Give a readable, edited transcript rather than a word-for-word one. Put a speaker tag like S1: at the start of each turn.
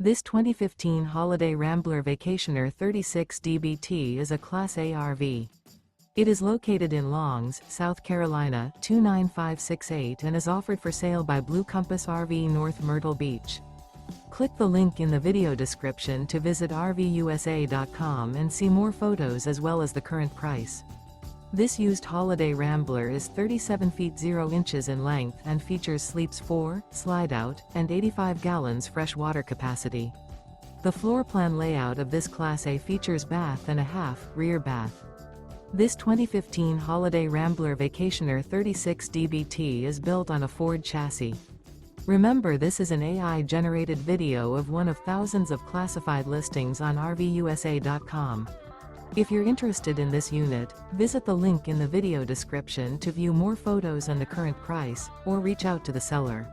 S1: This 2015 Holiday Rambler Vacationer 36 DBT is a Class A RV. It is located in Longs, South Carolina 29568 and is offered for sale by Blue Compass RV North Myrtle Beach. Click the link in the video description to visit RVUSA.com and see more photos as well as the current price. This used Holiday Rambler is 37 feet 0 inches in length and features sleeps 4, slide-out, and 85 gallons fresh water capacity. The floor plan layout of this Class A features bath and a half rear bath. This 2015 Holiday Rambler Vacationer 36 DBT is built on a Ford chassis. Remember, this is an AI-generated video of one of thousands of classified listings on RVUSA.com. If you're interested in this unit, visit the link in the video description to view more photos and the current price, or reach out to the seller.